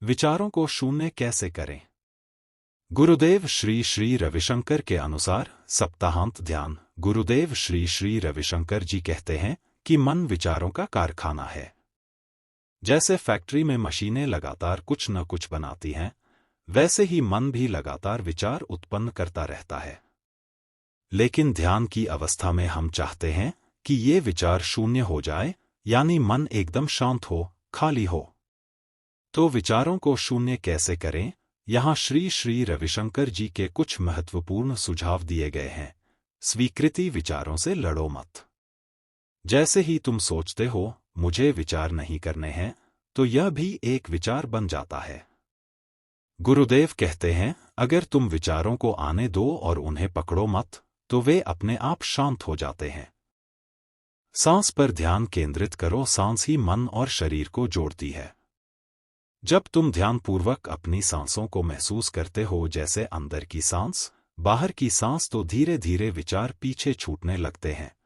विचारों को शून्य कैसे करें? गुरुदेव श्री श्री रविशंकर के अनुसार सप्ताहांत ध्यान। गुरुदेव श्री श्री रविशंकर जी कहते हैं कि मन विचारों का कारखाना है। जैसे फैक्ट्री में मशीनें लगातार कुछ न कुछ बनाती हैं, वैसे ही मन भी लगातार विचार उत्पन्न करता रहता है। लेकिन ध्यान की अवस्था में हम चाहते हैं कि ये विचार शून्य हो जाए, यानी मन एकदम शांत हो, खाली हो। तो विचारों को शून्य कैसे करें? यहाँ श्री श्री रविशंकर जी के कुछ महत्वपूर्ण सुझाव दिए गए हैं। स्वीकृति। विचारों से लड़ो मत। जैसे ही तुम सोचते हो मुझे विचार नहीं करने हैं, तो यह भी एक विचार बन जाता है। गुरुदेव कहते हैं, अगर तुम विचारों को आने दो और उन्हें पकड़ो मत, तो वे अपने आप शांत हो जाते हैं। सांस पर ध्यान केंद्रित करो। सांस ही मन और शरीर को जोड़ती है। जब तुम ध्यानपूर्वक अपनी सांसों को महसूस करते हो, जैसे अंदर की सांस, बाहर की सांस, तो धीरे धीरे विचार पीछे छूटने लगते हैं।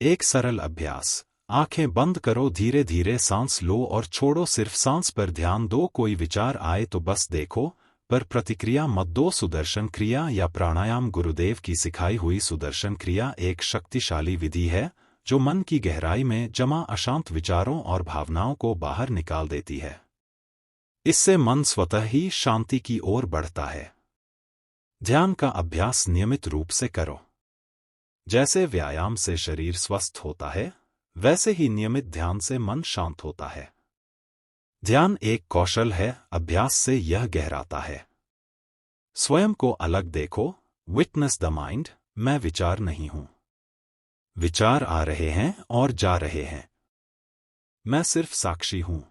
एक सरल अभ्यास। आंखें बंद करो, धीरे धीरे सांस लो और छोड़ो। सिर्फ सांस पर ध्यान दो। कोई विचार आए तो बस देखो, पर प्रतिक्रिया मत दो। सुदर्शन क्रिया या प्राणायाम। गुरुदेव की सिखाई हुई सुदर्शन क्रिया एक शक्तिशाली विधि है जो मन की गहराई में जमा अशांत विचारों और भावनाओं को बाहर निकाल देती है। इससे मन स्वतः ही शांति की ओर बढ़ता है। ध्यान का अभ्यास नियमित रूप से करो। जैसे व्यायाम से शरीर स्वस्थ होता है, वैसे ही नियमित ध्यान से मन शांत होता है। ध्यान एक कौशल है, अभ्यास से यह गहराता है। स्वयं को अलग देखो। Witness the mind. मैं विचार नहीं हूं। विचार आ रहे हैं और जा रहे हैं। मैं सिर्फ साक्षी हूं।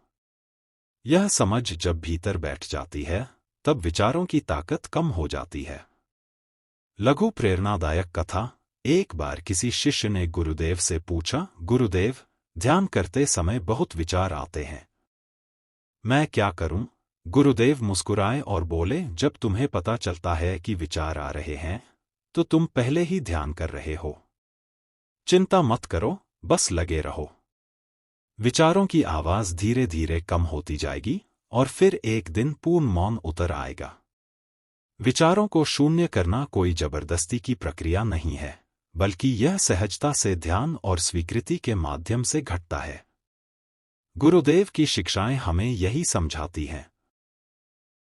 यह समझ जब भीतर बैठ जाती है, तब विचारों की ताकत कम हो जाती है। लघु प्रेरणादायक कथा। एक बार किसी शिष्य ने गुरुदेव से पूछा, गुरुदेव, ध्यान करते समय बहुत विचार आते हैं, मैं क्या करूं? गुरुदेव मुस्कुराए और बोले, जब तुम्हें पता चलता है कि विचार आ रहे हैं, तो तुम पहले ही ध्यान कर रहे हो। चिंता मत करो, बस लगे रहो। विचारों की आवाज धीरे धीरे कम होती जाएगी और फिर एक दिन पूर्ण मौन उतर आएगा। विचारों को शून्य करना कोई जबरदस्ती की प्रक्रिया नहीं है, बल्कि यह सहजता से ध्यान और स्वीकृति के माध्यम से घटता है। गुरुदेव की शिक्षाएं हमें यही समझाती हैं।